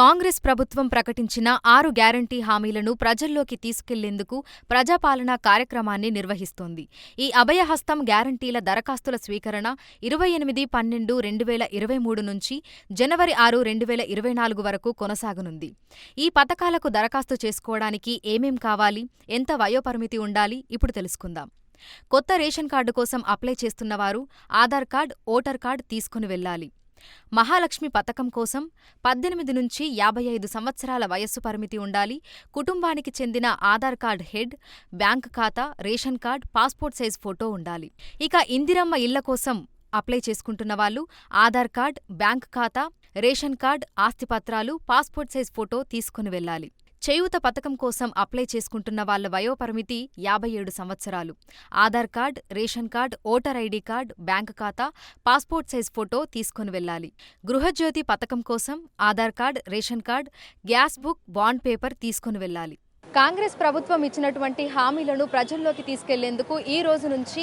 కాంగ్రెస్ ప్రభుత్వం ప్రకటించిన 6 గ్యారంటీ హామీలను ప్రజల్లోకి తీసుకెళ్లేందుకు ప్రజాపాలన కార్యక్రమాన్ని నిర్వహిస్తోంది. ఈ అభయహస్తం గ్యారంటీల దరఖాస్తుల స్వీకరణ 28/12/2023 నుంచి జనవరి 6, 2024 వరకు కొనసాగనుంది. ఈ పథకాలకు దరఖాస్తు చేసుకోవడానికి ఏమేం కావాలి, ఎంత వయోపరిమితి ఉండాలి ఇప్పుడు తెలుసుకుందాం. కొత్త రేషన్ కార్డు కోసం అప్లై చేస్తున్నవారు ఆధార్ కార్డు, ఓటర్ కార్డు తీసుకుని వెళ్లాలి. మహాలక్ష్మి పథకం కోసం 18 నుంచి 55 సంవత్సరాల వయస్సు పరిమితి ఉండాలి. కుటుంబానికి చెందిన ఆధార్ కార్డు హెడ్, బ్యాంక్ ఖాతా, ration card, passport size photo ఉండాలి. ఇక ఇందిరమ్మ ఇళ్ల కోసం అప్లై చేసుకుంటున్న వాళ్ళు ఆధార్ కార్డు, బ్యాంక్ ఖాతా, రేషన్ కార్డు, ఆస్తిపత్రాలు, పాస్పోర్ట్ సైజ్ ఫోటో తీసుకుని వెళ్లాలి. చేయూత పథకం కోసం అప్లై చేసుకుంటున్న వాళ్ల వయోపరిమితి 57 సంవత్సరాలు. Aadhaar card, ration card, voter ID card, bank ఖాతా, పాస్పోర్ట్ సైజ్ ఫోటో తీసుకుని వెళ్లాలి. గృహజ్యోతి పథకం కోసం Aadhaar card, ration card, gas book, bond paper తీసుకుని వెళ్లాలి. కాంగ్రెస్ ప్రభుత్వం ఇచ్చినటువంటి హామీలను ప్రజల్లోకి తీసుకెళ్లేందుకు ఈ రోజు నుంచి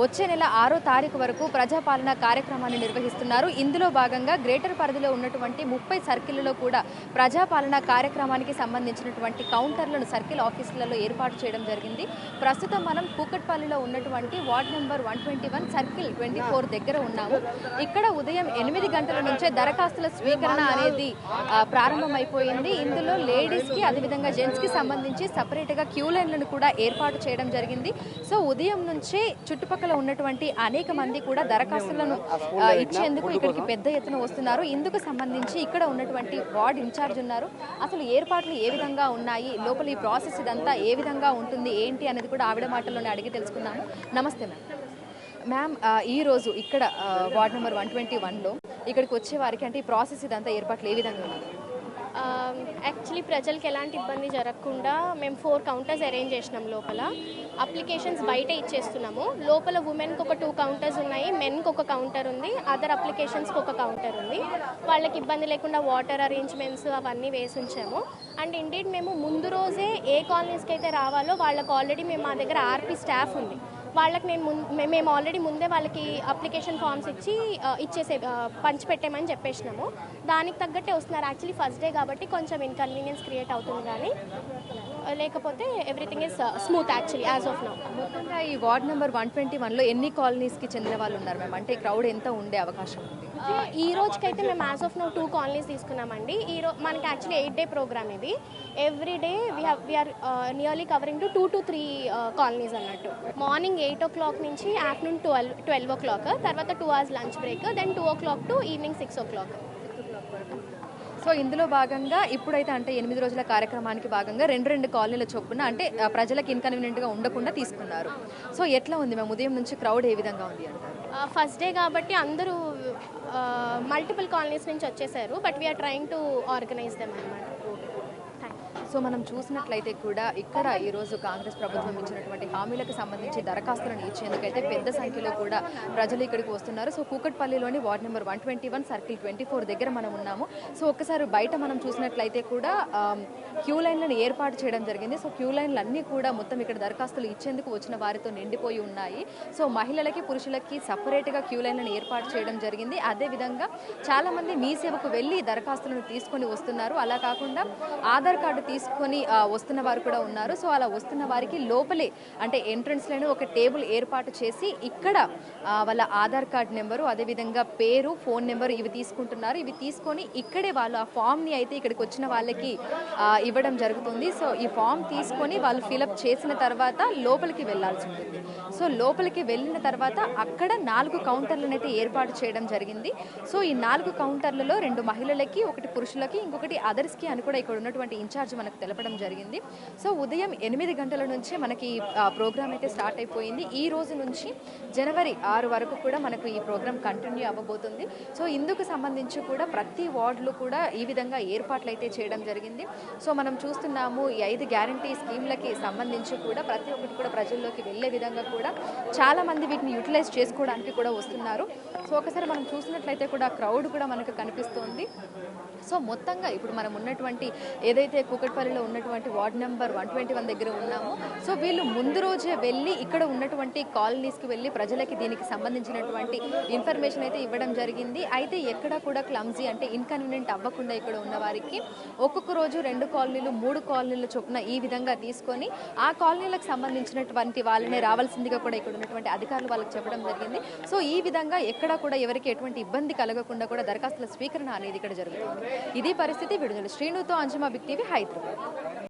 వచ్చే నెల 6వ తారీఖు వరకు ప్రజాపాలన కార్యక్రమాన్ని నిర్వహిస్తున్నారు. ఇందులో భాగంగా గ్రేటర్ పరిధిలో ఉన్నటువంటి 30 సర్కిళ్లలో కూడా ప్రజాపాలన కార్యక్రమానికి సంబంధించినటువంటి కౌంటర్లను సర్కిల్ ఆఫీసులలో ఏర్పాటు చేయడం జరిగింది. ప్రస్తుతం మనం కూకట్పల్లిలో ఉన్నటువంటి వార్డ్ నెంబర్ 121 సర్కిల్ 24 దగ్గర ఉన్నాము. ఇక్కడ ఉదయం 8 గంటల నుంచే దరఖాస్తుల స్వీకరణ అనేది ప్రారంభమైపోయింది. ఇందులో లేడీస్ కి అదేవిధంగా జెంట్స్ కి సంబంధించి సపరేట్ గా క్యూ లైన్లను కూడా ఏర్పాటు చేయడం జరిగింది. సో ఉదయం నుంచే చుట్టుపక్కల ఉన్నటువంటి అనేక మంది కూడా దరఖాస్తులను ఇచ్చేందుకు ఇక్కడికి పెద్ద ఎత్తున వస్తున్నారు. ఇందుకు సంబంధించి ఇక్కడ ఉన్నటువంటి వార్డ్ ఇన్ఛార్జ్ ఉన్నారు. అసలు ఏర్పాట్లు ఏ విధంగా ఉన్నాయి, లోపల ఈ ప్రాసెస్ ఇదంతా ఏ విధంగా ఉంటుంది, ఏంటి అనేది కూడా ఆవిడ మాటల్లోనే అడిగి తెలుసుకున్నాము. నమస్తే మ్యామ్. ఈ రోజు ఇక్కడ వార్డ్ నెంబర్ 121లో ఇక్కడికి వచ్చే వారికి అంటే ఈ ప్రాసెస్ ఇదంతా ఏర్పాట్లు ఏ విధంగా ఉన్నాయి? యాక్చువల్లీ ప్రజలకి ఎలాంటి ఇబ్బంది జరగకుండా మేము 4 కౌంటర్స్ అరేంజ్ చేసినాం. లోపల అప్లికేషన్స్ బయట ఇచ్చేస్తున్నాము. లోపల ఉమెన్కి ఒక 2 కౌంటర్స్ ఉన్నాయి, మెన్కి ఒక కౌంటర్ ఉంది, అదర్ అప్లికేషన్స్కి ఒక కౌంటర్ ఉంది. వాళ్ళకి ఇబ్బంది లేకుండా వాటర్ అరేంజ్మెంట్స్ అవన్నీ వేసి ఉంచాము. అండ్ ఇండీడ్ మేము ముందు రోజే ఏ కాలనీస్కి అయితే రావాలో వాళ్ళకి ఆల్రెడీ మేము మా దగ్గర ఆర్పీ స్టాఫ్ ఉంది. వాళ్ళకి మేము ఆల్రెడీ ముందే వాళ్ళకి అప్లికేషన్ ఫామ్స్ ఇచ్చేసే పంచిపెట్టామని చెప్పేసినాము. దానికి తగ్గట్టే వస్తున్నారు. యాక్చువల్లీ ఫస్ట్ డే కాబట్టి కొంచెం ఇన్కన్వీనియన్స్ క్రియేట్ అవుతుంది, కానీ లేకపోతే everything is smooth actually as of now. మొత్తంగా ఈ వార్డ్ నెంబర్ 121లో ఎన్ని కాలనీస్కి చెందిన వాళ్ళు ఉన్నారు మ్యామ్? అంటే క్రౌడ్ ఎంత ఉండే అవకాశం ఉంది? ఈ రోజుకైతే మేము యాజ్ ఆఫ్ నౌ 2 కాలనీస్ తీసుకున్నామండి. మనకి యాక్చువల్లీ 8 డే ప్రోగ్రామ్ ఇది. Every day we are nearly covering to 2 to 3 colonies అన్నట్టు. మార్నింగ్ 8 o'clock నుంచి ఆఫ్టర్నూన్ 12 o'clock, తర్వాత 2 hours lunch break, then 2 o'clock to evening 6 o'clock. So ఇందులో భాగంగా ఇప్పుడైతే అంటే 8 రోజుల కార్యక్రమానికి భాగంగా 2 కాలనీల చొప్పున అంటే ప్రజలకు ఇన్కన్వీనియంట్గా ఉండకుండా తీసుకున్నారు. సో ఎట్లా ఉంది మేము ఉదయం నుంచి క్రౌడ్ ఏ విధంగా ఉంది అంటారు? ఫస్ట్ డే కాబట్టి అందరూ మల్టిపుల్ కాలనీస్ నుంచి వచ్చేసారు, but we are trying to organise them అన్నమాట. సో మనం చూసినట్లయితే కూడా ఇక్కడ ఈరోజు కాంగ్రెస్ ప్రభుత్వం ఇచ్చినటువంటి హామీలకు సంబంధించి దరఖాస్తులను ఇచ్చేందుకైతే పెద్ద సంఖ్యలో కూడా ప్రజలు ఇక్కడికి వస్తున్నారు. సో కూకట్పల్లిలోని వార్డ్ నెంబర్ 121 సర్కిల్ 24 దగ్గర మనం ఉన్నాము. సో ఒక్కసారి బయట మనం చూసినట్లయితే కూడా క్యూ లైన్లను ఏర్పాటు చేయడం జరిగింది. సో క్యూ లైన్లు అన్నీ కూడా మొత్తం ఇక్కడ దరఖాస్తులు ఇచ్చేందుకు వచ్చిన వారితో నిండిపోయి ఉన్నాయి. సో మహిళలకి, పురుషులకి సపరేట్గా క్యూ లైన్లను ఏర్పాటు చేయడం జరిగింది. అదేవిధంగా చాలామంది మీ సేవకు వెళ్ళి దరఖాస్తులను తీసుకొని వస్తున్నారు. అలా కాకుండా ఆధార్ కార్డు తీసుకొని వస్తున్న వారు కూడా ఉన్నారు. సో అలా వస్తున్న వారికి లోపలే అంటే ఎంట్రన్స్లోనే ఒక టేబుల్ ఏర్పాటు చేసి ఇక్కడ వాళ్ళ ఆధార్ కార్డు నెంబరు, అదేవిధంగా పేరు, ఫోన్ నెంబరు ఇవి తీసుకుంటున్నారు. ఇవి తీసుకొని ఇక్కడే వాళ్ళు ఆ ఫామ్ని అయితే ఇక్కడికి వచ్చిన వాళ్ళకి ఇవ్వడం జరుగుతుంది. సో ఈ ఫామ్ తీసుకొని వాళ్ళు ఫిలప్ చేసిన తర్వాత లోపలికి వెళ్లాల్సి ఉంటుంది. సో లోపలికి వెళ్ళిన తర్వాత అక్కడ 4 కౌంటర్లను అయితే ఏర్పాటు చేయడం జరిగింది. సో ఈ 4 కౌంటర్లలో 2 మహిళలకి, 1 పురుషులకి, ఇంకొకటి అదర్స్కి అని కూడా ఇక్కడ ఉన్నటువంటి ఇన్ఛార్జ్ మనకు తెలపడం జరిగింది. సో ఉదయం 8 గంటల నుంచే మనకి ప్రోగ్రామ్ అయితే స్టార్ట్ అయిపోయింది. ఈ రోజు నుంచి జనవరి 6 వరకు కూడా మనకు ఈ ప్రోగ్రామ్ కంటిన్యూ అవ్వబోతుంది. సో ఇందుకు సంబంధించి కూడా ప్రతి వార్డులో కూడా ఈ విధంగా ఏర్పాట్లు అయితే చేయడం జరిగింది. సో మనం చూస్తున్నాము ఈ 5 గ్యారంటీ స్కీమ్లకి సంబంధించి కూడా ప్రతి ఒక్కటి కూడా ప్రజల్లోకి వెళ్ళే విధంగా కూడా చాలా మంది వీటిని యూటిలైజ్ చేసుకోవడానికి కూడా వస్తున్నారు. సో ఒకసారి మనం చూసినట్లయితే కూడా క్రౌడ్ కూడా మనకు కనిపిస్తుంది. సో మొత్తంగా ఇప్పుడు మనం ఉన్నటువంటి ఏదైతే కూకట్పల్లి తాడేపల్లిలో ఉన్నటువంటి వార్డ్ నెంబర్ 121 దగ్గర ఉన్నాము. సో వీళ్ళు ముందు రోజే వెళ్ళి ఇక్కడ ఉన్నటువంటి కాలనీస్కి వెళ్ళి ప్రజలకి దీనికి సంబంధించినటువంటి ఇన్ఫర్మేషన్ అయితే ఇవ్వడం జరిగింది. అయితే ఎక్కడ కూడా క్లమ్జీ అంటే ఇన్కన్వీనియంట్ అవ్వకుండా ఇక్కడ ఉన్న వారికి ఒక్కొక్క రోజు 2 కాలనీలు 3 కాలనీల చొప్పున ఈ విధంగా తీసుకొని ఆ కాలనీలకు సంబంధించినటువంటి వాళ్ళనే రావాల్సిందిగా కూడా ఇక్కడ ఉన్నటువంటి అధికారులు వాళ్ళకి చెప్పడం జరిగింది. సో ఈ విధంగా ఎక్కడ కూడా ఎవరికి ఎటువంటి ఇబ్బంది కలగకుండా కూడా దరఖాస్తుల స్వీకరణ అనేది ఇక్కడ జరుగుతుంది. ఇది పరిస్థితి. విడుదల శ్రీనుతో అంజుమా బిగ్ టీవీ హైదరాబాద్.